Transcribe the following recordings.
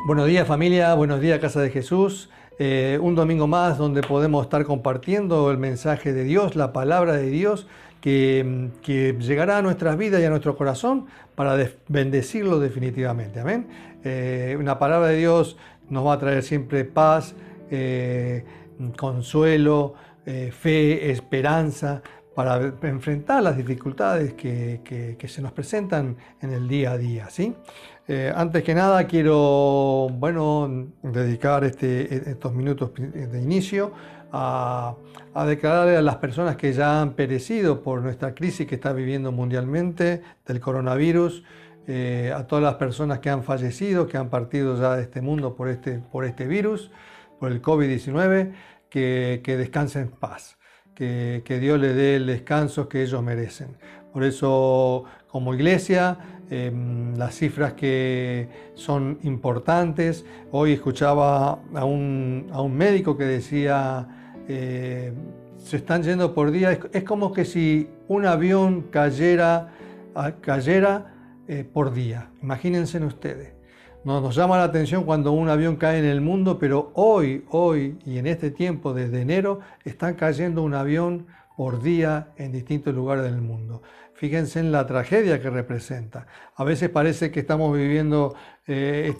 Buenos días familia, buenos días Casa de Jesús. Un domingo más donde podemos estar compartiendo el mensaje de Dios, la palabra de Dios que llegará a nuestras vidas y a nuestro corazón para bendecirlo definitivamente. Amén. Una palabra de Dios nos va a traer siempre paz, consuelo, fe, esperanza para enfrentar las dificultades que se nos presentan en el día a día, ¿sí? Antes que nada quiero, dedicar estos minutos de inicio a declararle a las personas que ya han perecido por nuestra crisis que está viviendo mundialmente del coronavirus, a todas las personas que han fallecido, que han partido ya de este mundo por este virus, por el COVID-19, que descansen en paz, que Dios les dé el descanso que ellos merecen. Por eso, como iglesia, las cifras que son importantes. Hoy escuchaba a un médico que decía, se están yendo por día, es como que si un avión cayera por día. Imagínense ustedes. Nos llama la atención cuando un avión cae en el mundo, pero hoy y en este tiempo, desde enero, están cayendo un avión por día en distintos lugares del mundo. Fíjense en la tragedia que representa. A veces parece que estamos viviendo de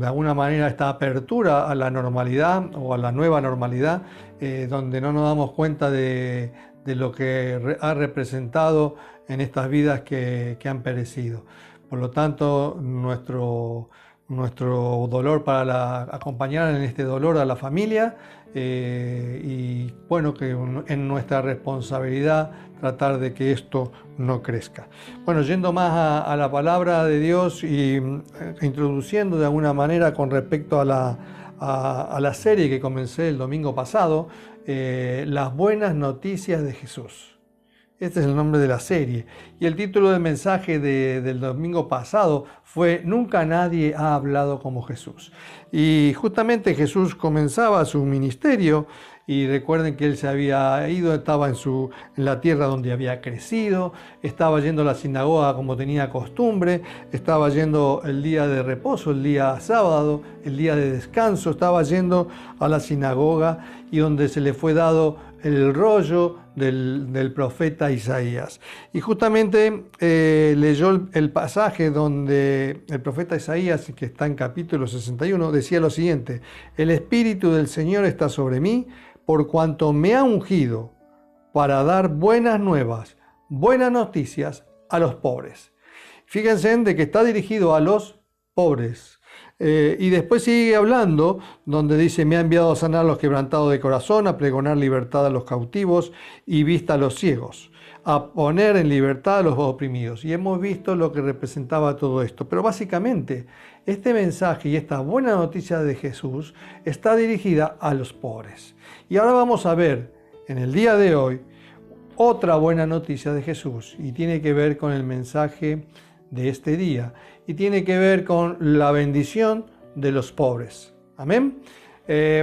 alguna manera esta apertura a la normalidad o a la nueva normalidad, donde no nos damos cuenta de lo que ha representado en estas vidas que han perecido. Por lo tanto, nuestro dolor para acompañar en este dolor a la familia, y bueno, que en nuestra responsabilidad tratar de que esto no crezca. Bueno, yendo más a la palabra de Dios y introduciendo de alguna manera con respecto a la serie que comencé el domingo pasado, las buenas noticias de Jesús. Este es el nombre de la serie. Y el título del mensaje del domingo pasado fue Nunca nadie ha hablado como Jesús. Y justamente Jesús comenzaba su ministerio, y recuerden que él se había ido, estaba en la tierra donde había crecido, estaba yendo a la sinagoga como tenía costumbre, estaba yendo el día de reposo, el día sábado, el día de descanso, estaba yendo a la sinagoga y donde se le fue dado el rollo del profeta Isaías. Y justamente leyó el pasaje donde el profeta Isaías, que está en capítulo 61, decía lo siguiente: el Espíritu del Señor está sobre mí, por cuanto me ha ungido para dar buenas nuevas, buenas noticias a los pobres. Fíjense de que está dirigido a los pobres. Y después sigue hablando, donde dice: me ha enviado a sanar a los quebrantados de corazón, a pregonar libertad a los cautivos y vista a los ciegos, a poner en libertad a los oprimidos. Y hemos visto lo que representaba todo esto. Pero básicamente, este mensaje y esta buena noticia de Jesús está dirigida a los pobres. Y ahora vamos a ver, en el día de hoy, otra buena noticia de Jesús. Y tiene que ver con el mensaje de este día. Y tiene que ver con la bendición de los pobres. Amén.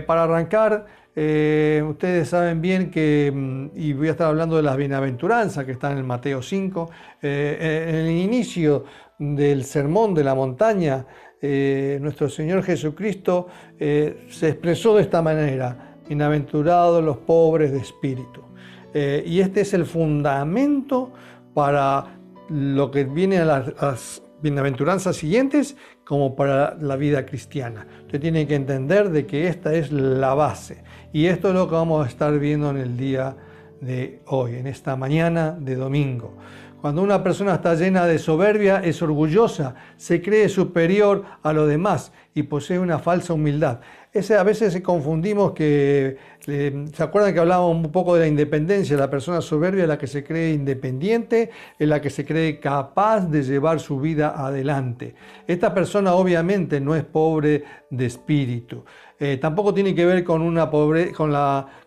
Para arrancar, ustedes saben bien que, y voy a estar hablando de las bienaventuranzas que están en Mateo 5, en el inicio del sermón de la montaña, nuestro Señor Jesucristo se expresó de esta manera: bienaventurados los pobres de espíritu. Y este es el fundamento para lo que viene a las bienaventuranzas siguientes, como para la vida cristiana. Usted tiene que entender de que esta es la base. Y esto es lo que vamos a estar viendo en el día de hoy, en esta mañana de domingo. Cuando una persona está llena de soberbia, es orgullosa, se cree superior a los demás y posee una falsa humildad. A veces confundimos que, ¿se acuerdan que hablábamos un poco de la independencia? La persona soberbia es la que se cree independiente, es la que se cree capaz de llevar su vida adelante. Esta persona obviamente no es pobre de espíritu. Tampoco tiene que ver con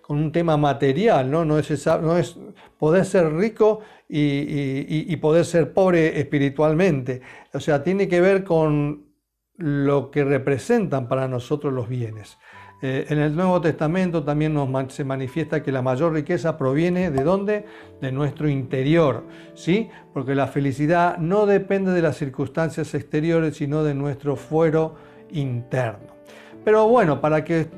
con un tema material, ¿no? No es poder ser rico y poder ser pobre espiritualmente. O sea, tiene que ver con lo que representan para nosotros los bienes. En el Nuevo Testamento también se manifiesta que la mayor riqueza proviene ¿de dónde? De nuestro interior, ¿sí? Porque la felicidad no depende de las circunstancias exteriores, sino de nuestro fuero interno. Pero bueno, para que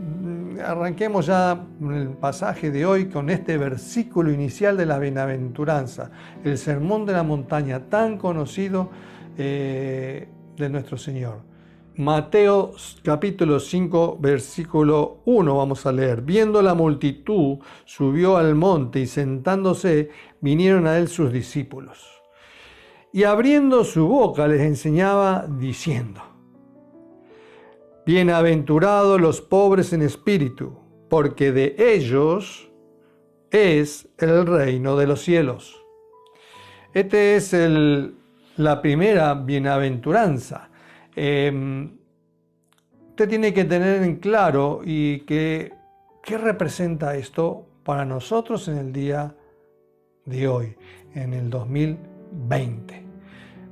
arranquemos ya el pasaje de hoy con este versículo inicial de la bienaventuranza, el sermón de la montaña tan conocido de nuestro Señor. Mateo capítulo 5, versículo 1, vamos a leer. Viendo la multitud, subió al monte y sentándose, vinieron a él sus discípulos. Y abriendo su boca les enseñaba diciendo: Bienaventurados los pobres en espíritu, porque de ellos es el reino de los cielos. Esta es la primera bienaventuranza. Usted tiene que tener en claro qué representa esto para nosotros en el día de hoy, en el 2020.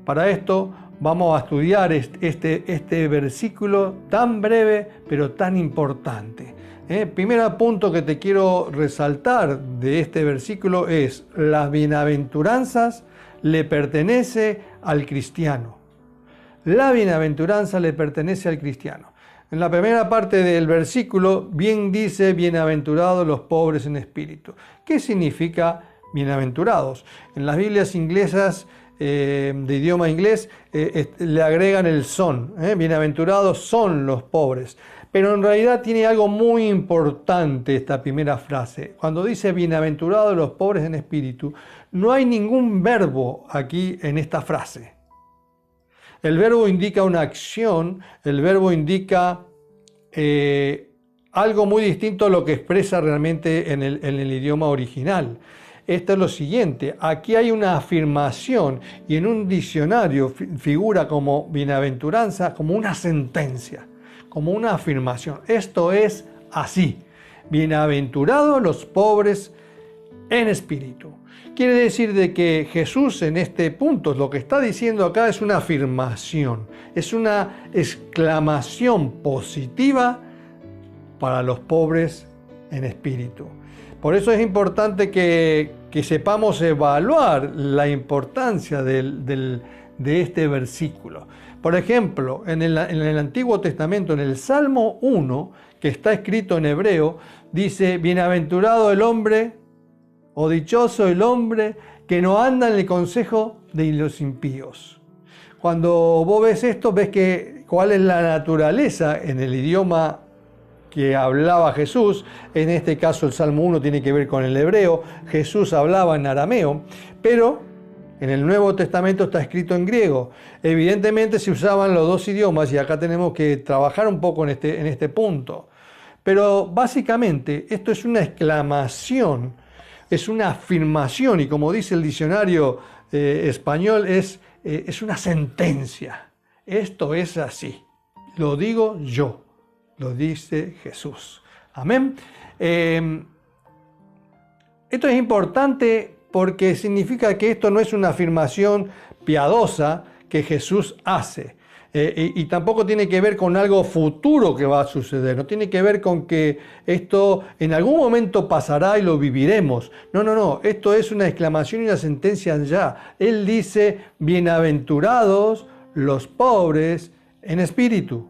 Para esto vamos a estudiar este versículo tan breve pero tan importante. Primer punto que te quiero resaltar de este versículo es: las bienaventuranzas le pertenece al cristiano. La bienaventuranza le pertenece al cristiano. En la primera parte del versículo bien dice: bienaventurados los pobres en espíritu. ¿Qué significa bienaventurados? En las Biblias inglesas de idioma inglés le agregan el son. Bienaventurados son los pobres. Pero en realidad tiene algo muy importante esta primera frase. Cuando dice bienaventurados los pobres en espíritu, no hay ningún verbo aquí en esta frase. El verbo indica una acción, el verbo indica algo muy distinto a lo que expresa realmente en el idioma original. Esto es lo siguiente: aquí hay una afirmación y en un diccionario figura como bienaventuranza como una sentencia, como una afirmación. Esto es así: bienaventurados los pobres en espíritu. Quiere decir de que Jesús en este punto lo que está diciendo acá es una afirmación, es una exclamación positiva para los pobres en espíritu. Por eso es importante que sepamos evaluar la importancia de este versículo. Por ejemplo, en el Antiguo Testamento, en el Salmo 1, que está escrito en hebreo, dice: bienaventurado el hombre, o dichoso el hombre que no anda en el consejo de los impíos. Cuando vos ves esto, ves cuál es la naturaleza en el idioma que hablaba Jesús. En este caso el Salmo 1 tiene que ver con el hebreo. Jesús hablaba en arameo, pero en el Nuevo Testamento está escrito en griego. Evidentemente se usaban los dos idiomas y acá tenemos que trabajar un poco en este punto. Pero básicamente esto es una exclamación, es una afirmación, y como dice el diccionario español, es una sentencia. Esto es así. Lo digo yo. Lo dice Jesús. Amén. Esto es importante porque significa que esto no es una afirmación piadosa que Jesús hace. Y tampoco tiene que ver con algo futuro que va a suceder. No tiene que ver con que esto en algún momento pasará y lo viviremos. No. Esto es una exclamación y una sentencia ya. Él dice: bienaventurados los pobres en espíritu.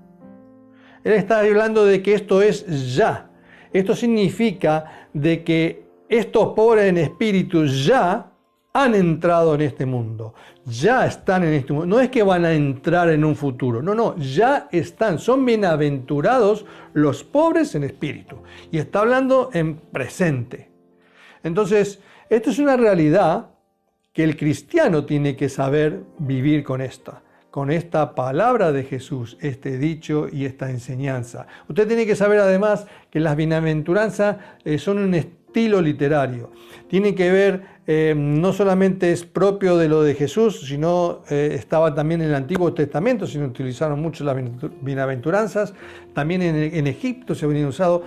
Él está hablando de que esto es ya. Esto significa de que estos pobres en espíritu ya han entrado en este mundo. Ya están en este mundo. No es que van a entrar en un futuro. No. Ya están. Son bienaventurados los pobres en espíritu. Y está hablando en presente. Entonces, esto es una realidad que el cristiano tiene que saber vivir con esta palabra de Jesús, este dicho y esta enseñanza. Usted tiene que saber además que las bienaventuranzas son un estilo literario. Tiene que ver, no solamente es propio de lo de Jesús, sino estaba también en el Antiguo Testamento, se utilizaron mucho las bienaventuranzas, también en Egipto se habían usado.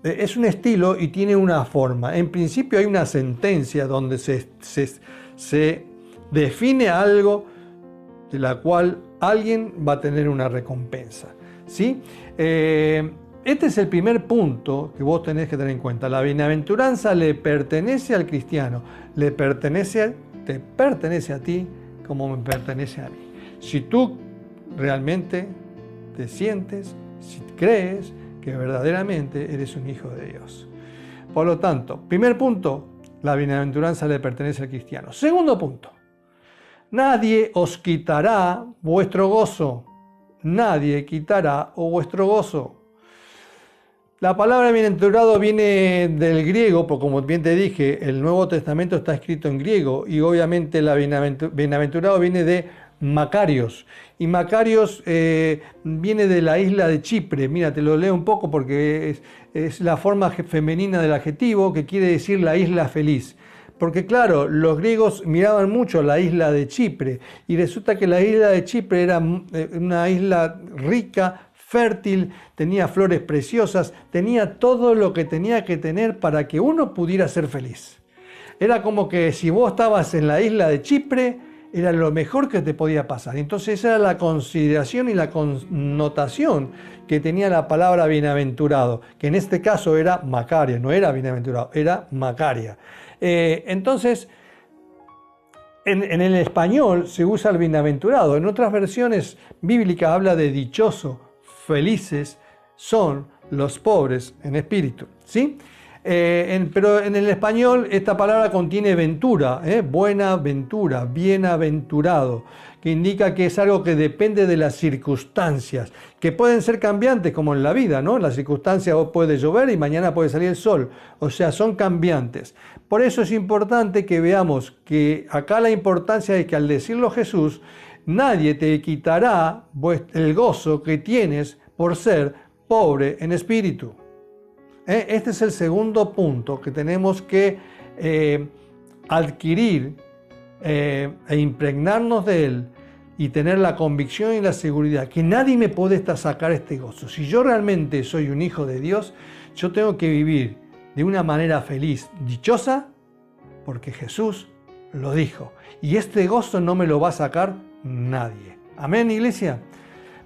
Es un estilo y tiene una forma. En principio hay una sentencia donde se define algo de la cual alguien va a tener una recompensa, ¿sí? este es el primer punto que vos tenés que tener en cuenta. La bienaventuranza le pertenece al cristiano, te pertenece a ti como me pertenece a mí. Si tú realmente te sientes, si crees que verdaderamente eres un hijo de Dios. Por lo tanto, primer punto, la bienaventuranza le pertenece al cristiano. Segundo punto, nadie os quitará vuestro gozo. Nadie quitará vuestro gozo. La palabra bienaventurado viene del griego, porque como bien te dije, el Nuevo Testamento está escrito en griego y obviamente la bienaventurado viene de Macarios. Y Macarios viene de la isla de Chipre. Mira, te lo leo un poco porque es la forma femenina del adjetivo que quiere decir la isla feliz. Porque claro, los griegos miraban mucho la isla de Chipre y resulta que la isla de Chipre era una isla rica, fértil, tenía flores preciosas, tenía todo lo que tenía que tener para que uno pudiera ser feliz. Era como que si vos estabas en la isla de Chipre, era lo mejor que te podía pasar. Entonces esa era la consideración y la connotación que tenía la palabra bienaventurado, que en este caso era Macaria, no era bienaventurado, era Macaria. Entonces, en el español se usa el bienaventurado. En otras versiones bíblicas habla de dichoso, felices son los pobres en espíritu, ¿sí? Pero en el español esta palabra contiene ventura, buena ventura, bienaventurado, que indica que es algo que depende de las circunstancias, que pueden ser cambiantes como en la vida, ¿no? Las circunstancias puede llover y mañana puede salir el sol, o sea, son cambiantes. Por eso es importante que veamos que acá la importancia es que al decirlo Jesús, nadie te quitará el gozo que tienes por ser pobre en espíritu. Este es el segundo punto que tenemos que adquirir e impregnarnos de él y tener la convicción y la seguridad que nadie me puede sacar este gozo. Si yo realmente soy un hijo de Dios, yo tengo que vivir de una manera feliz, dichosa, porque Jesús lo dijo. Y este gozo no me lo va a sacar nadie. Amén, iglesia.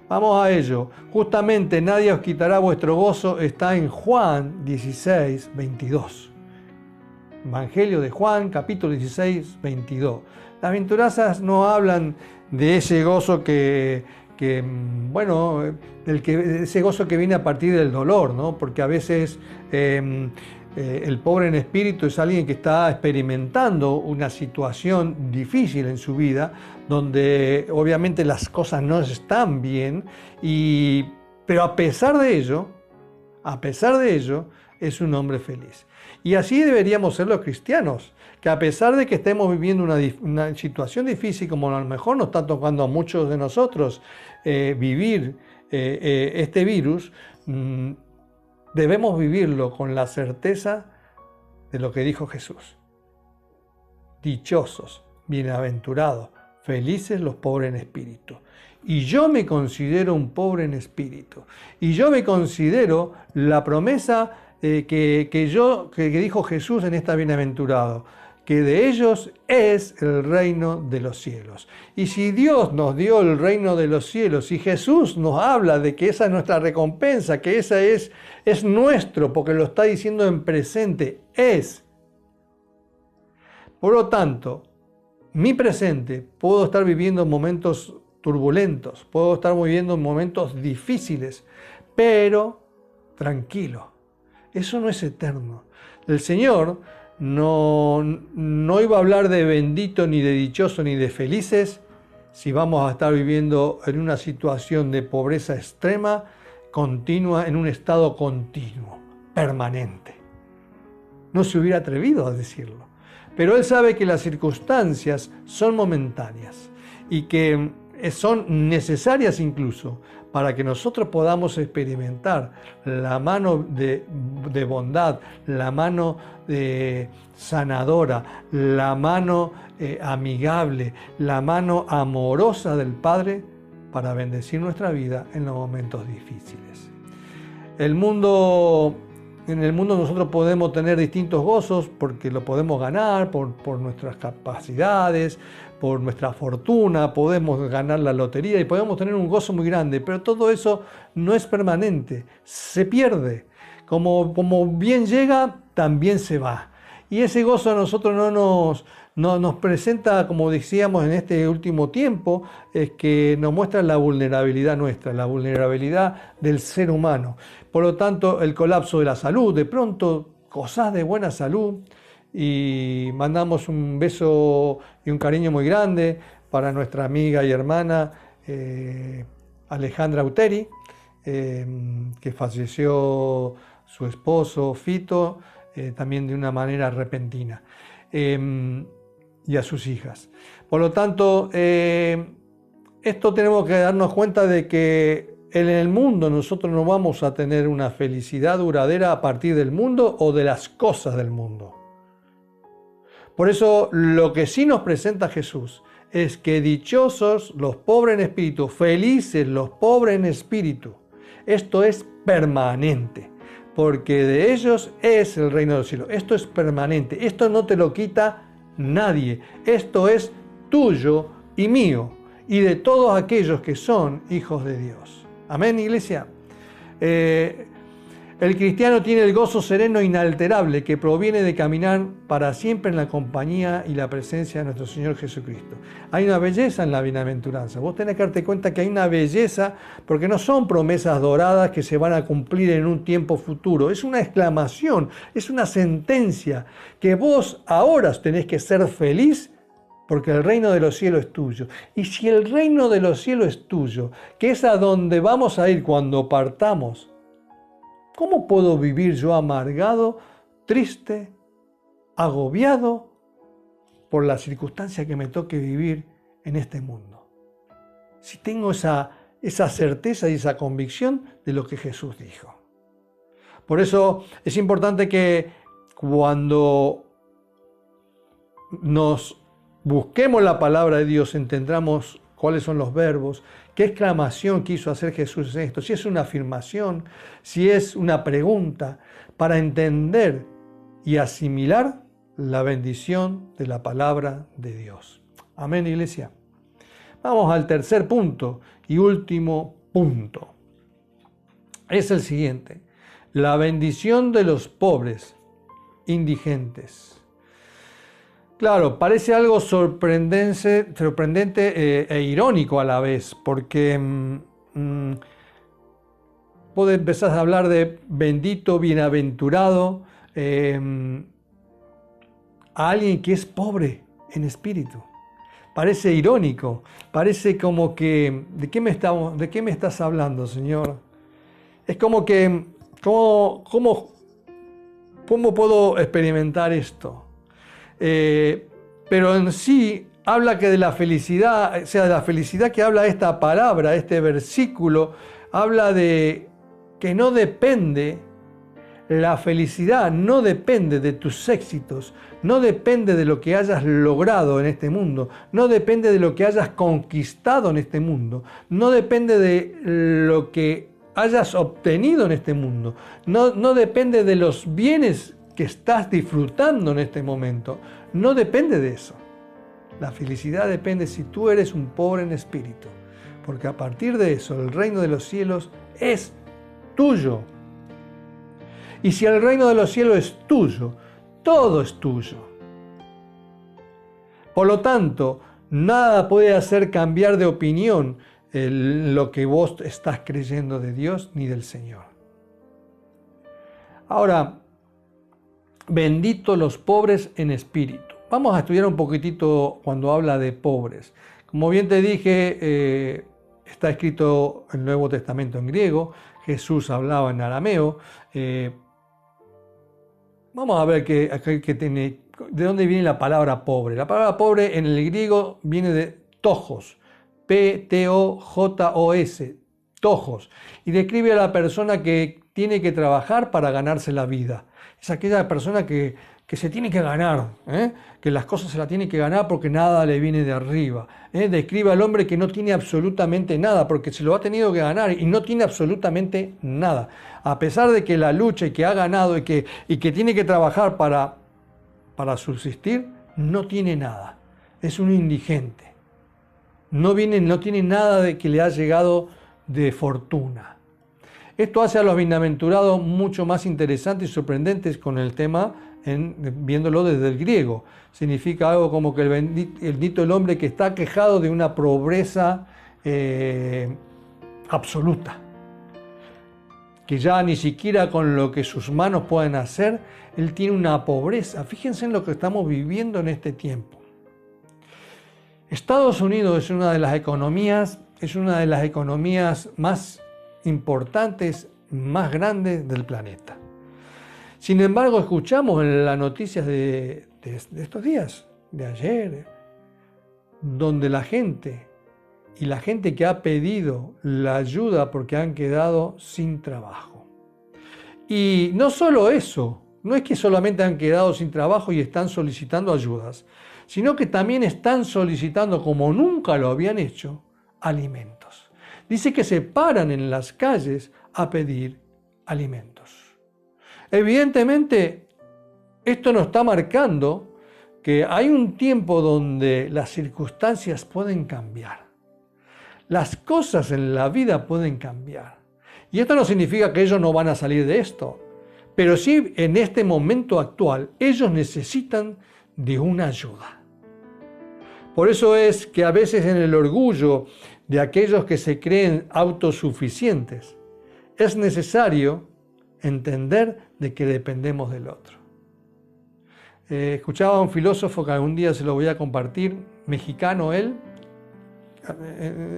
Vamos a ello. Justamente nadie os quitará vuestro gozo está en Juan 16, 22. Evangelio de Juan, capítulo 16, 22. Las bienaventuranzas no hablan de ese gozo ese gozo que viene a partir del dolor, ¿no? Porque a veces el pobre en espíritu es alguien que está experimentando una situación difícil en su vida, donde obviamente las cosas no están bien, pero a pesar de ello, es un hombre feliz. Y así deberíamos ser los cristianos, que a pesar de que estemos viviendo una situación difícil, como a lo mejor nos está tocando a muchos de nosotros vivir este virus, debemos vivirlo con la certeza de lo que dijo Jesús. Dichosos, bienaventurados, felices los pobres en espíritu. Y yo me considero un pobre en espíritu. Y yo me considero la promesa que dijo Jesús en esta bienaventurado, que de ellos es el reino de los cielos. Y si Dios nos dio el reino de los cielos, y Jesús nos habla de que esa es nuestra recompensa, que esa es nuestro, porque lo está diciendo en presente, es. Por lo tanto, mi presente, puedo estar viviendo momentos turbulentos, puedo estar viviendo momentos difíciles, pero tranquilo. Eso no es eterno. El Señor no iba a hablar de bendito, ni de dichoso, ni de felices, si vamos a estar viviendo en una situación de pobreza extrema, continua, en un estado continuo, permanente. No se hubiera atrevido a decirlo. Pero Él sabe que las circunstancias son momentáneas y que son necesarias incluso para que nosotros podamos experimentar la mano de bondad, la mano sanadora, la mano amigable, la mano amorosa del Padre para bendecir nuestra vida en los momentos difíciles. El mundo en el mundo nosotros podemos tener distintos gozos porque lo podemos ganar por nuestras capacidades, por nuestra fortuna, podemos ganar la lotería y podemos tener un gozo muy grande, pero todo eso no es permanente, se pierde. Como bien llega, también se va. Y ese gozo a nosotros no nos presenta, como decíamos en este último tiempo, es que nos muestra la vulnerabilidad nuestra, la vulnerabilidad del ser humano. Por lo tanto, el colapso de la salud, de pronto gozás de buena salud y mandamos un beso y un cariño muy grande para nuestra amiga y hermana Alejandra Uteri, que falleció su esposo Fito, también de una manera repentina, y a sus hijas. Por lo tanto, esto tenemos que darnos cuenta de que en el mundo nosotros no vamos a tener una felicidad duradera a partir del mundo o de las cosas del mundo. Por eso lo que sí nos presenta Jesús es que dichosos los pobres en espíritu, felices los pobres en espíritu. Esto es permanente, porque de ellos es el reino de los cielos. Esto es permanente, esto no te lo quita nadie. Esto es tuyo y mío y de todos aquellos que son hijos de Dios. Amén, iglesia. El cristiano tiene el gozo sereno e inalterable que proviene de caminar para siempre en la compañía y la presencia de nuestro Señor Jesucristo. Hay una belleza en la bienaventuranza. Vos tenés que darte cuenta que hay una belleza porque no son promesas doradas que se van a cumplir en un tiempo futuro. Es una exclamación, es una sentencia que vos ahora tenés que ser feliz porque el reino de los cielos es tuyo. Y si el reino de los cielos es tuyo, que es a donde vamos a ir cuando partamos, ¿cómo puedo vivir yo amargado, triste, agobiado por la circunstancia que me toque vivir en este mundo? Si tengo esa certeza y esa convicción de lo que Jesús dijo. Por eso es importante que cuando nos busquemos la palabra de Dios, entendamos cuáles son los verbos, qué exclamación quiso hacer Jesús en esto, si es una afirmación, si es una pregunta, para entender y asimilar la bendición de la palabra de Dios. Amén, iglesia. Vamos al tercer punto y último punto. Es el siguiente: la bendición de los pobres, indigentes. Claro, parece algo sorprendente e irónico a la vez, porque vos empezás a hablar de bendito, bienaventurado, a alguien que es pobre en espíritu. Parece irónico, parece como que, ¿de qué me estás hablando, Señor? Es como que, ¿cómo puedo experimentar esto? Pero en sí habla que de la felicidad, o sea, de la felicidad que habla esta palabra, este versículo, habla de que no depende, la felicidad no depende de tus éxitos, no depende de lo que hayas logrado en este mundo, no depende de lo que hayas conquistado en este mundo, no depende de lo que hayas obtenido en este mundo, no depende de los bienes que estás disfrutando en este momento. No depende de eso. La felicidad depende si tú eres un pobre en espíritu, porque a partir de eso el reino de los cielos es tuyo. Y si el reino de los cielos es tuyo, todo es tuyo. Por lo tanto, nada puede hacer cambiar de opinión lo que vos estás creyendo de Dios ni del Señor. Ahora, bendito los pobres en espíritu. Vamos a estudiar un poquitito cuando habla de pobres. Como bien te dije, está escrito el Nuevo Testamento en griego, Jesús hablaba en arameo. Vamos a ver de dónde viene la palabra pobre. La palabra pobre en el griego viene de tojos, P-T-O-J-O-S, tojos, y describe a la persona que tiene que trabajar para ganarse la vida. Es aquella persona que que se tiene que ganar, que las cosas se las tiene que ganar porque nada le viene de arriba. Describe al hombre que no tiene absolutamente nada, porque se lo ha tenido que ganar y no tiene absolutamente nada. A pesar de que la lucha y que ha ganado y que tiene que trabajar para subsistir, no tiene nada. Es un indigente. No tiene nada de que le ha llegado de fortuna. Esto hace a los bienaventurados mucho más interesantes y sorprendentes con el tema, viéndolo desde el griego. Significa algo como que el bendito el hombre que está quejado de una pobreza absoluta, que ya ni siquiera con lo que sus manos pueden hacer, él tiene una pobreza. Fíjense en lo que estamos viviendo en este tiempo. Estados Unidos es una de las economías más importantes, más grandes del planeta. Sin embargo, escuchamos en las noticias de estos días, de ayer, donde la gente que ha pedido la ayuda porque han quedado sin trabajo. Y no solo eso, no es que solamente han quedado sin trabajo y están solicitando ayudas, sino que también están solicitando, como nunca lo habían hecho, alimentos. Dice que se paran en las calles a pedir alimentos. Evidentemente, esto nos está marcando que hay un tiempo donde las circunstancias pueden cambiar. Las cosas en la vida pueden cambiar. Y esto no significa que ellos no van a salir de esto, pero sí en este momento actual ellos necesitan de una ayuda. Por eso es que a veces en el orgullo de aquellos que se creen autosuficientes, es necesario entender de que dependemos del otro. Escuchaba a un filósofo que algún día se lo voy a compartir, mexicano él,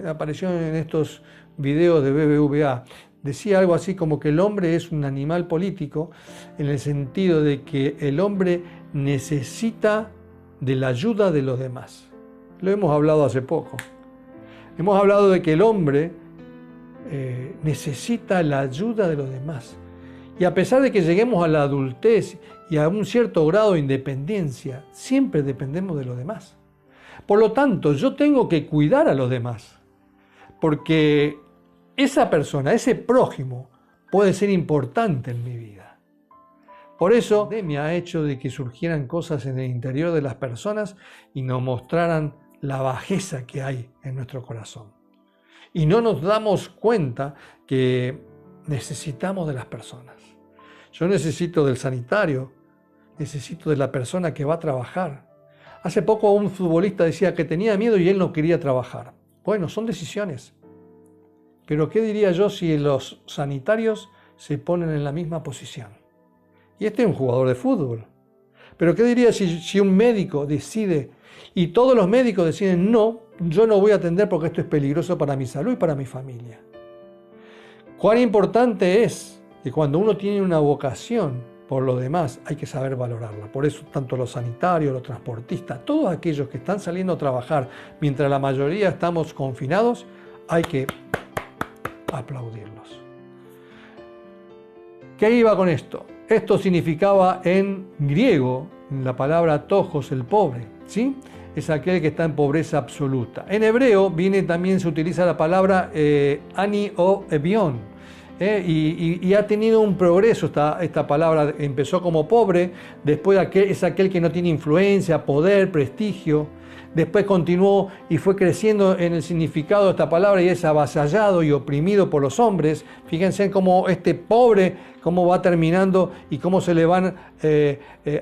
apareció en estos videos de BBVA. Decía algo así como que el hombre es un animal político en el sentido de que el hombre necesita de la ayuda de los demás. Lo hemos hablado hace poco. Hemos hablado de que el hombre necesita la ayuda de los demás. Y a pesar de que lleguemos a la adultez y a un cierto grado de independencia, siempre dependemos de los demás. Por lo tanto, yo tengo que cuidar a los demás, porque esa persona, ese prójimo, puede ser importante en mi vida. Por eso, la pandemia ha hecho de que surgieran cosas en el interior de las personas y nos mostraran la bajeza que hay en nuestro corazón. Y no nos damos cuenta que necesitamos de las personas. Yo necesito del sanitario, necesito de la persona que va a trabajar. Hace poco un futbolista decía que tenía miedo y él no quería trabajar. Bueno, son decisiones. Pero ¿qué diría yo si los sanitarios se ponen en la misma posición? Y este es un jugador de fútbol. Pero ¿qué diría si un médico decide y todos los médicos deciden no, yo no voy a atender porque esto es peligroso para mi salud y para mi familia? Cuán importante es que cuando uno tiene una vocación por lo demás hay que saber valorarla. Por eso tanto los sanitarios, los transportistas, todos aquellos que están saliendo a trabajar mientras la mayoría estamos confinados, hay que aplaudirlos. ¿Qué iba con esto? Esto significaba en griego la palabra tojos, el pobre, ¿sí? Es aquel que está en pobreza absoluta. En hebreo también se utiliza la palabra ani o ebión, y ha tenido un progreso esta palabra. Empezó como pobre, después es aquel que no tiene influencia, poder, prestigio. Después continuó y fue creciendo en el significado de esta palabra y es avasallado y oprimido por los hombres. Fíjense cómo este pobre, cómo va terminando y cómo se le van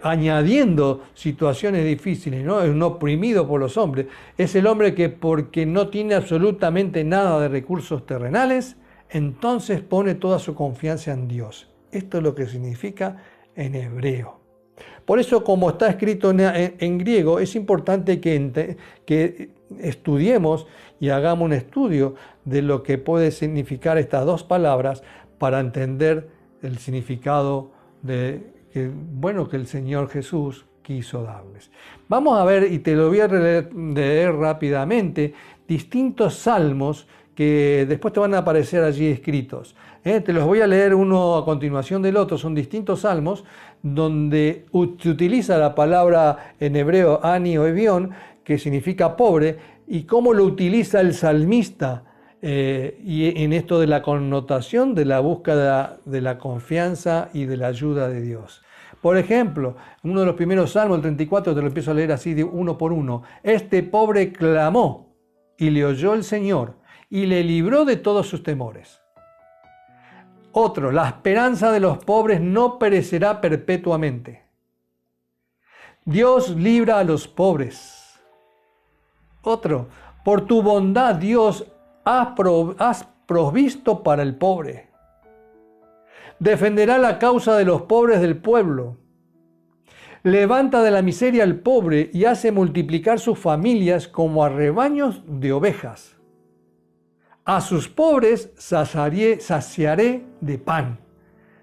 añadiendo situaciones difíciles, ¿no? Es un oprimido por los hombres. Es el hombre que porque no tiene absolutamente nada de recursos terrenales, entonces pone toda su confianza en Dios. Esto es lo que significa en hebreo. Por eso, como está escrito en griego, es importante que estudiemos y hagamos un estudio de lo que puede significar estas dos palabras para entender el significado que el Señor Jesús quiso darles. Vamos a ver, y te lo voy a leer rápidamente, distintos salmos que después te van a aparecer allí escritos. Te los voy a leer uno a continuación del otro. Son distintos salmos donde se utiliza la palabra en hebreo ani o evión, que significa pobre, y cómo lo utiliza el salmista y en esto de la connotación de la búsqueda de la confianza y de la ayuda de Dios. Por ejemplo, uno de los primeros salmos, el 34, te lo empiezo a leer así de uno por uno. Este pobre clamó y le oyó el Señor y le libró de todos sus temores. Otro, la esperanza de los pobres no perecerá perpetuamente. Dios libra a los pobres. Otro, por tu bondad, Dios, has provisto para el pobre. Defenderá la causa de los pobres del pueblo. Levanta de la miseria al pobre y hace multiplicar sus familias como a rebaños de ovejas. A sus pobres saciaré de pan.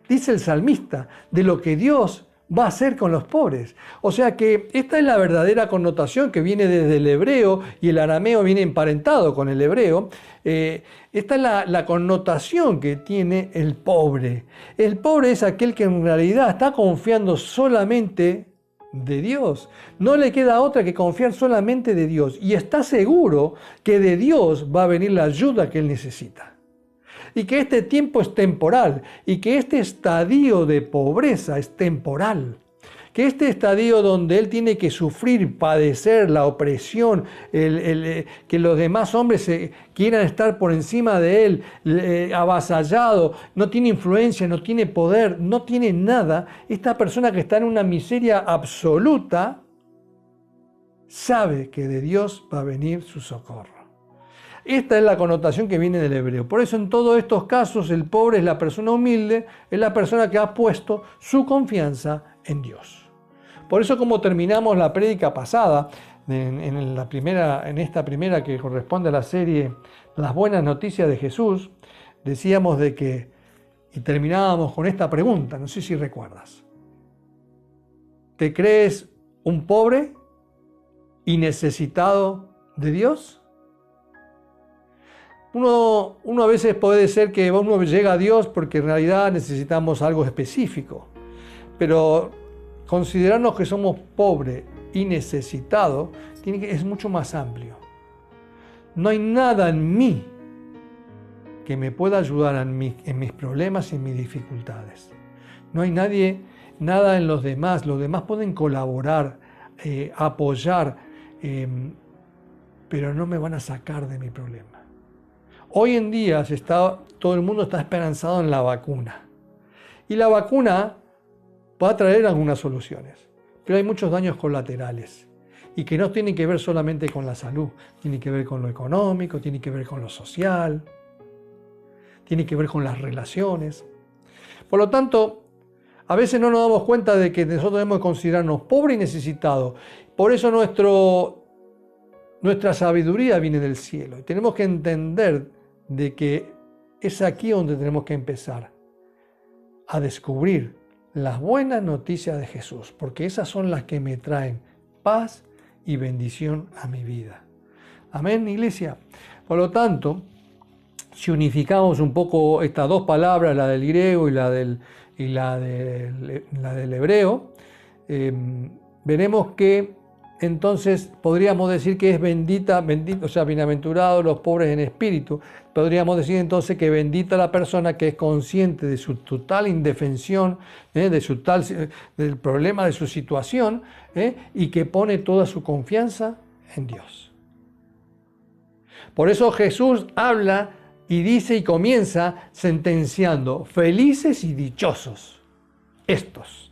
Dice el salmista, de lo que Dios va a hacer con los pobres. O sea que esta es la verdadera connotación que viene desde el hebreo, y el arameo viene emparentado con el hebreo. Esta es la connotación que tiene el pobre. El pobre es aquel que en realidad está confiando solamente de Dios. No le queda otra que confiar solamente de Dios, y está seguro que de Dios va a venir la ayuda que él necesita. Y que este tiempo es temporal, y que este estadio de pobreza es temporal. Que este estadio donde él tiene que sufrir, padecer la opresión, que los demás hombres quieran estar por encima de él, avasallado, no tiene influencia, no tiene poder, no tiene nada. Esta persona que está en una miseria absoluta sabe que de Dios va a venir su socorro. Esta es la connotación que viene del hebreo. Por eso en todos estos casos el pobre es la persona humilde, es la persona que ha puesto su confianza en Dios. Por eso, como terminamos la prédica pasada, en esta primera que corresponde a la serie Las Buenas Noticias de Jesús, decíamos y terminábamos con esta pregunta, no sé si recuerdas. ¿Te crees un pobre y necesitado de Dios? Uno a veces puede ser que uno llega a Dios porque en realidad necesitamos algo específico, pero considerarnos que somos pobres y necesitados es mucho más amplio. No hay nada en mí que me pueda ayudar en mis problemas y en mis dificultades. No hay nada en los demás pueden colaborar, apoyar, pero no me van a sacar de mi problema. Hoy en día todo el mundo está esperanzado en la vacuna. Y la vacuna va a traer algunas soluciones, pero hay muchos daños colaterales y que no tienen que ver solamente con la salud, tienen que ver con lo económico, tienen que ver con lo social, tienen que ver con las relaciones. Por lo tanto, a veces no nos damos cuenta de que nosotros debemos considerarnos pobres y necesitados. Por eso nuestra sabiduría viene del cielo. Y tenemos que entender de que es aquí donde tenemos que empezar a descubrir las buenas noticias de Jesús, porque esas son las que me traen paz y bendición a mi vida. Amén, iglesia. Por lo tanto, si unificamos un poco estas dos palabras, la del griego y la del hebreo, veremos que entonces podríamos decir que es bendito, o sea, bienaventurados los pobres en espíritu. Podríamos decir entonces que bendita la persona que es consciente de su total indefensión, del problema de su situación, y que pone toda su confianza en Dios. Por eso Jesús habla y dice y comienza sentenciando: felices y dichosos estos,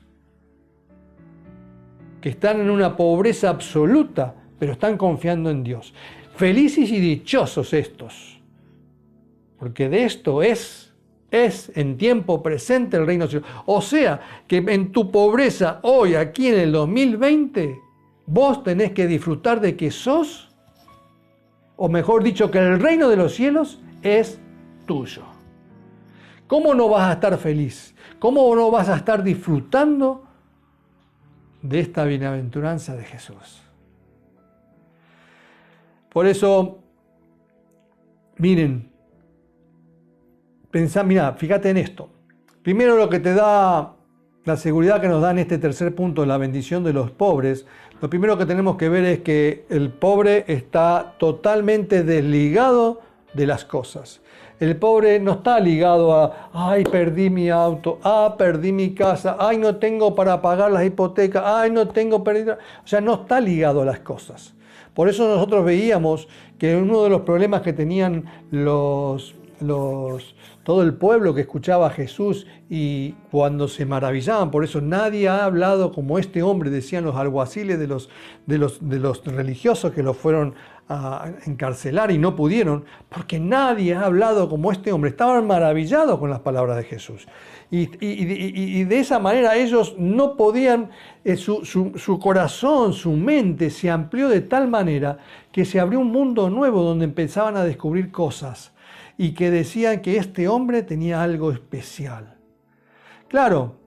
que están en una pobreza absoluta, pero están confiando en Dios. Felices y dichosos estos, porque de esto es en tiempo presente el reino de Dios. O sea, que en tu pobreza hoy, aquí en el 2020, vos tenés que disfrutar de que sos, o mejor dicho, que el reino de los cielos es tuyo. ¿Cómo no vas a estar feliz? ¿Cómo no vas a estar disfrutando de esta bienaventuranza de Jesús? Por eso, miren, pensá, mira, fíjate en esto. Primero, lo que te da la seguridad que nos da en este tercer punto, la bendición de los pobres, lo primero que tenemos que ver es que el pobre está totalmente desligado de las cosas. El pobre no está ligado a, ay, perdí mi auto, perdí mi casa, ay, no tengo para pagar las hipotecas, ay, no tengo pérdida. O sea, no está ligado a las cosas. Por eso nosotros veíamos que uno de los problemas que tenían todo el pueblo que escuchaba a Jesús y cuando se maravillaban, por eso nadie ha hablado como este hombre, decían los alguaciles de los religiosos que lo fueron a encarcelar y no pudieron, porque nadie ha hablado como este hombre. Estaban maravillados con las palabras de Jesús. Y de esa manera ellos no podían, su corazón, su mente se amplió de tal manera que se abrió un mundo nuevo donde empezaban a descubrir cosas y que decían que este hombre tenía algo especial. Claro,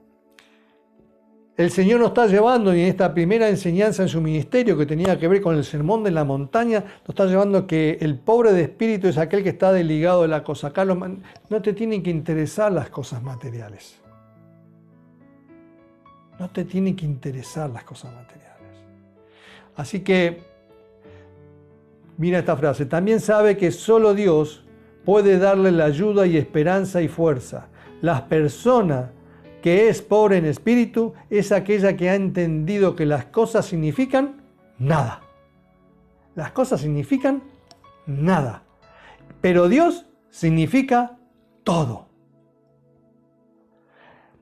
el Señor nos está llevando, y en esta primera enseñanza en su ministerio que tenía que ver con el sermón de la montaña, nos está llevando a que el pobre de espíritu es aquel que está desligado de la cosa. Acá no te tienen que interesar las cosas materiales. No te tienen que interesar las cosas materiales. Así que, mira esta frase, también sabe que solo Dios puede darle la ayuda y esperanza y fuerza. Las personas que es pobre en espíritu es aquella que ha entendido que las cosas significan nada. Las cosas significan nada. Pero Dios significa todo.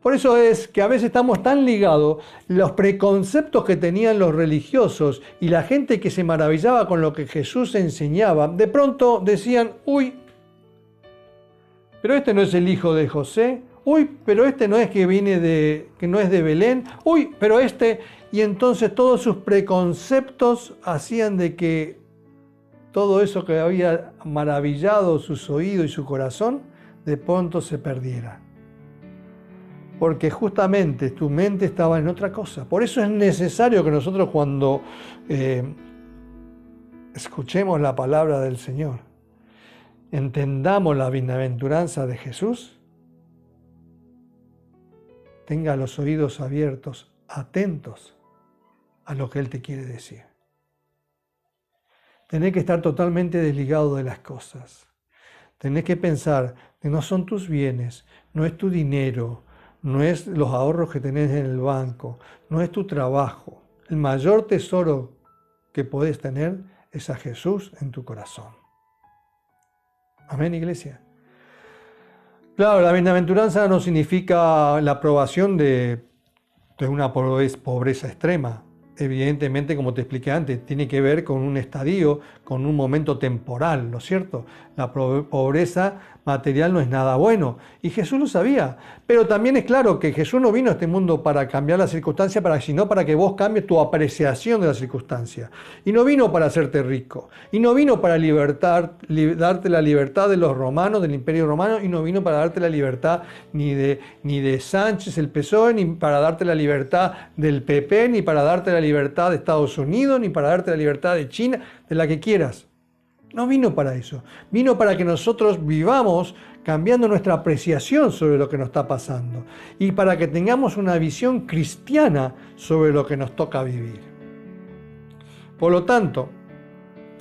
Por eso es que a veces estamos tan ligados, los preconceptos que tenían los religiosos y la gente que se maravillaba con lo que Jesús enseñaba, de pronto decían, uy, pero este no es el hijo de José. Uy, pero este no es que no es de Belén. Uy, pero este... Y entonces todos sus preconceptos hacían de que todo eso que había maravillado sus oídos y su corazón, de pronto se perdiera. Porque justamente tu mente estaba en otra cosa. Por eso es necesario que nosotros cuando escuchemos la palabra del Señor, entendamos la bienaventuranza de Jesús, tenga los oídos abiertos, atentos a lo que Él te quiere decir. Tenés que estar totalmente desligado de las cosas. Tenés que pensar que no son tus bienes, no es tu dinero, no es los ahorros que tenés en el banco, no es tu trabajo. El mayor tesoro que podés tener es a Jesús en tu corazón. Amén, iglesia. Claro, la bienaventuranza no significa la aprobación de una pobreza extrema. Evidentemente, como te expliqué antes, tiene que ver con un estadio, con un momento temporal, ¿no es cierto? La pobreza material no es nada bueno, y Jesús lo sabía. Pero también es claro que Jesús no vino a este mundo para cambiar las circunstancias, sino para que vos cambies tu apreciación de las circunstancias. Y no vino para hacerte rico, y no vino para darte la libertad de los romanos, del Imperio Romano, y no vino para darte la libertad ni de Sánchez, el PSOE, ni para darte la libertad del PP, ni para darte la libertad de Estados Unidos, ni para darte la libertad de China, de la que quieras. No vino para eso. Vino para que nosotros vivamos cambiando nuestra apreciación sobre lo que nos está pasando y para que tengamos una visión cristiana sobre lo que nos toca vivir. Por lo tanto,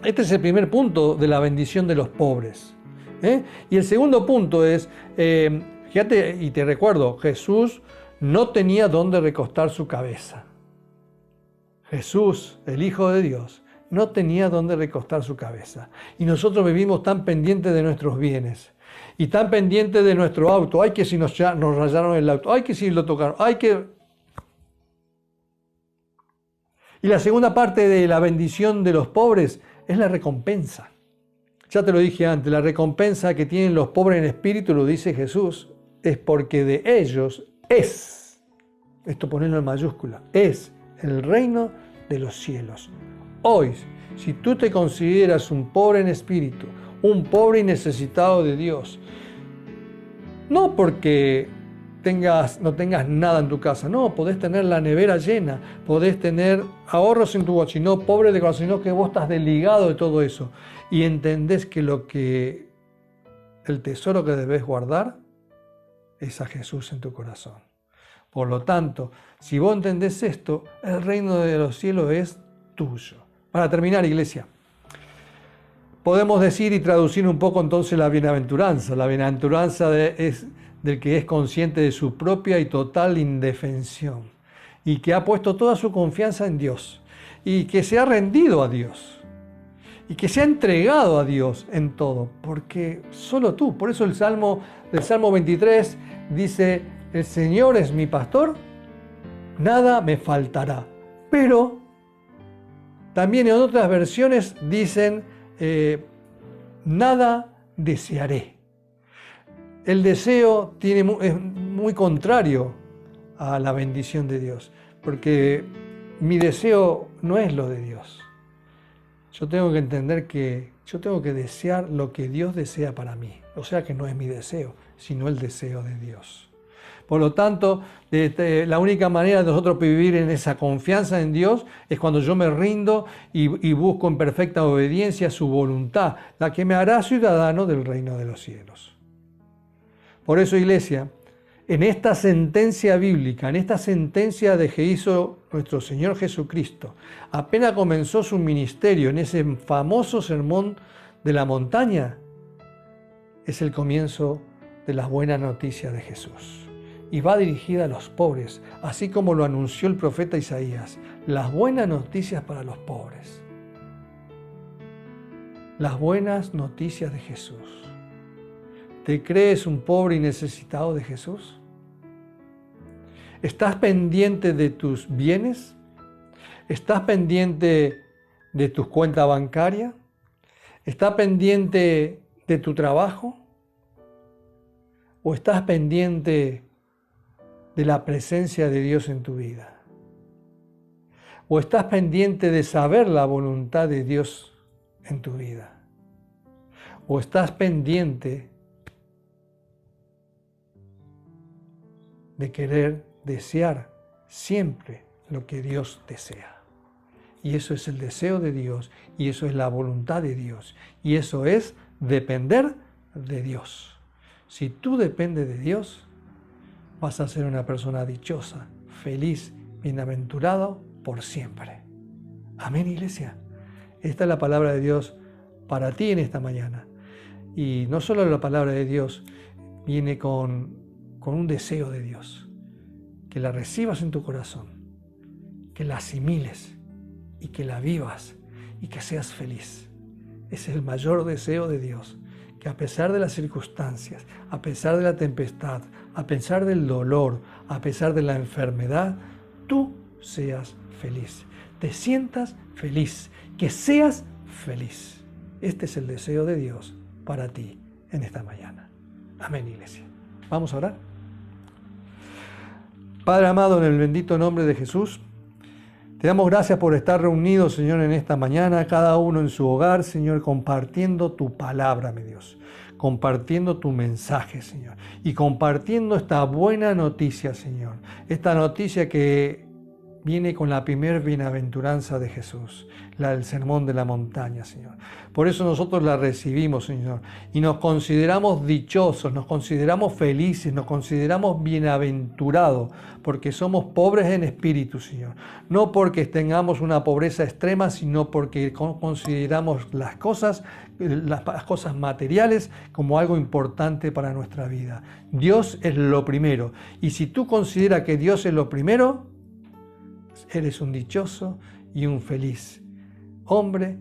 este es el primer punto de la bendición de los pobres. Y el segundo punto es, fíjate y te recuerdo, Jesús no tenía dónde recostar su cabeza. Jesús, el Hijo de Dios, no tenía dónde recostar su cabeza. Y nosotros vivimos tan pendientes de nuestros bienes y tan pendientes de nuestro auto. Ay, que si nos rayaron el auto. Ay, que si lo tocaron. Ay, que... Y la segunda parte de la bendición de los pobres es la recompensa. Ya te lo dije antes, la recompensa que tienen los pobres en espíritu, lo dice Jesús, es porque de ellos es, esto ponerlo en mayúscula, es el reino de los cielos. Hoy, si tú te consideras un pobre en espíritu, un pobre y necesitado de Dios, no porque no tengas nada en tu casa, no, podés tener la nevera llena, podés tener ahorros en tu bolsa, sino pobre de corazón, sino que vos estás desligado de todo eso y entendés que lo que el tesoro que debes guardar es a Jesús en tu corazón. Por lo tanto, si vos entendés esto, el reino de los cielos es tuyo. Para terminar, iglesia, podemos decir y traducir un poco entonces la bienaventuranza. La bienaventuranza es del que es consciente de su propia y total indefensión y que ha puesto toda su confianza en Dios y que se ha rendido a Dios y que se ha entregado a Dios en todo, porque solo tú. Por eso el Salmo 23 dice: el Señor es mi pastor, nada me faltará. Pero también en otras versiones dicen: nada desearé. El deseo es muy contrario a la bendición de Dios, porque mi deseo no es lo de Dios. Yo tengo que entender que yo tengo que desear lo que Dios desea para mí. O sea que no es mi deseo, sino el deseo de Dios. Por lo tanto, la única manera de nosotros vivir en esa confianza en Dios es cuando yo me rindo y busco en perfecta obediencia su voluntad, la que me hará ciudadano del reino de los cielos. Por eso, iglesia, en esta sentencia bíblica, en esta sentencia de que hizo nuestro Señor Jesucristo, apenas comenzó su ministerio en ese famoso sermón de la montaña, es el comienzo de las buenas noticias de Jesús. Y va dirigida a los pobres, así como lo anunció el profeta Isaías, las buenas noticias para los pobres. Las buenas noticias de Jesús. ¿Te crees un pobre y necesitado de Jesús? ¿Estás pendiente de tus bienes? ¿Estás pendiente de tus cuentas bancarias? ¿Estás pendiente de tu trabajo? ¿O estás pendiente de la presencia de Dios en tu vida? ¿O estás pendiente de saber la voluntad de Dios en tu vida? ¿O estás pendiente de querer desear siempre lo que Dios desea? Y eso es el deseo de Dios, y eso es la voluntad de Dios, y eso es depender de Dios. Si tú dependes de Dios, vas a ser una persona dichosa, feliz, bienaventurado por siempre. Amén, iglesia. Esta es la palabra de Dios para ti en esta mañana. Y no solo la palabra de Dios viene con un deseo de Dios, que la recibas en tu corazón, que la asimiles y que la vivas y que seas feliz. Ese es el mayor deseo de Dios, que a pesar de las circunstancias, a pesar de la tempestad, a pesar del dolor, a pesar de la enfermedad, tú seas feliz, te sientas feliz, que seas feliz. Este es el deseo de Dios para ti en esta mañana. Amén, iglesia. Vamos a orar. Padre amado, en el bendito nombre de Jesús, te damos gracias por estar reunidos, Señor, en esta mañana, cada uno en su hogar, Señor, compartiendo tu palabra, mi Dios, compartiendo tu mensaje, Señor, y compartiendo esta buena noticia, Señor, esta noticia que viene con la primer bienaventuranza de Jesús, la del sermón de la montaña, Señor. Por eso nosotros la recibimos, Señor, y nos consideramos dichosos, nos consideramos felices, nos consideramos bienaventurados, porque somos pobres en espíritu, Señor. No porque tengamos una pobreza extrema, sino porque consideramos las cosas materiales como algo importante para nuestra vida. Dios es lo primero, y si tú consideras que Dios es lo primero, eres un dichoso y un feliz hombre,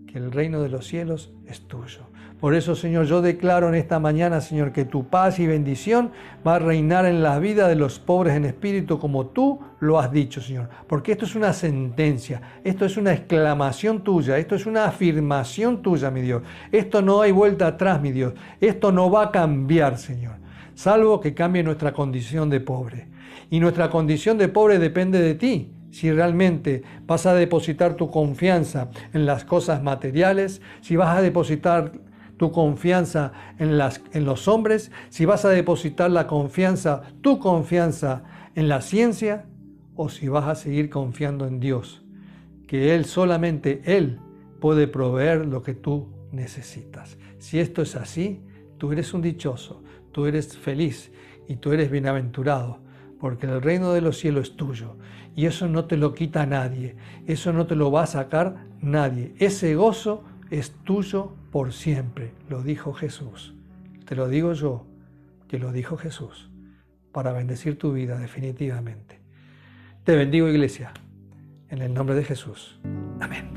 que el reino de los cielos es tuyo. Por eso, Señor, yo declaro en esta mañana, Señor, que tu paz y bendición va a reinar en la vida de los pobres en espíritu, como tú lo has dicho, Señor. Porque esto es una sentencia, esto es una exclamación tuya, esto es una afirmación tuya, mi Dios. Esto no hay vuelta atrás, mi Dios. Esto no va a cambiar, Señor, salvo que cambie nuestra condición de pobre. Y nuestra condición de pobre depende de ti. Si realmente vas a depositar tu confianza en las cosas materiales, si vas a depositar tu confianza en los hombres, si vas a depositar tu confianza en la ciencia, o si vas a seguir confiando en Dios, que solamente Él puede proveer lo que tú necesitas. Si esto es así, tú eres un dichoso, tú eres feliz y tú eres bienaventurado, porque el reino de los cielos es tuyo. Y eso no te lo quita nadie, eso no te lo va a sacar nadie. Ese gozo es tuyo por siempre, lo dijo Jesús. Te lo digo yo, que lo dijo Jesús, para bendecir tu vida definitivamente. Te bendigo, iglesia, en el nombre de Jesús. Amén.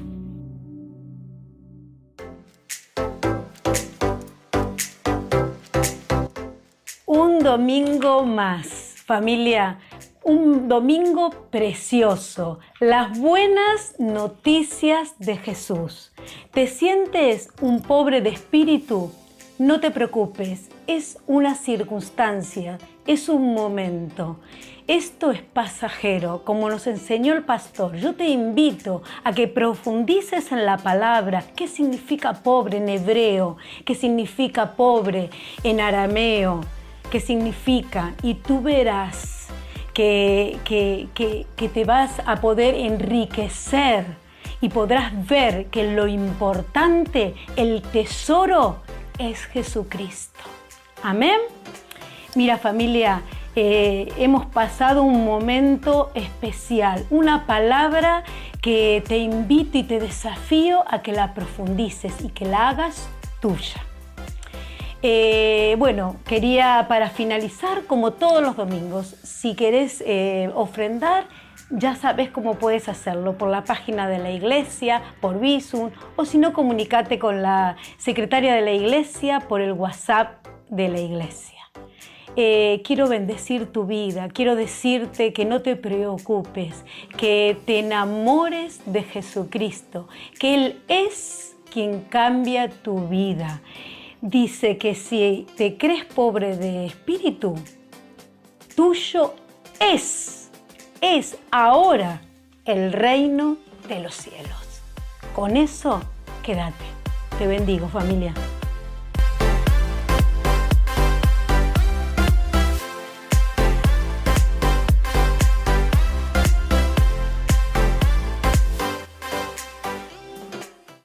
Un domingo más, familia, un domingo precioso, las buenas noticias de Jesús. ¿Te sientes un pobre de espíritu? No te preocupes, es una circunstancia, es un momento. Esto es pasajero, como nos enseñó el pastor. Yo te invito a que profundices en la palabra. ¿Qué significa pobre en hebreo? ¿Qué significa pobre en arameo? ¿Qué significa? Y tú verás que te vas a poder enriquecer y podrás ver que lo importante, el tesoro, es Jesucristo. Amén. Mira, familia, hemos pasado un momento especial, una palabra que te invito y te desafío a que la profundices y que la hagas tuya. Bueno, quería para finalizar, como todos los domingos, si querés ofrendar, ya sabes cómo puedes hacerlo, por la página de la iglesia, por Bizum, o si no, comunicate con la secretaria de la iglesia por el WhatsApp de la iglesia. Quiero bendecir tu vida, quiero decirte que no te preocupes, que te enamores de Jesucristo, que Él es quien cambia tu vida. Dice que si te crees pobre de espíritu, tuyo es ahora el reino de los cielos. Con eso, quédate. Te bendigo, familia.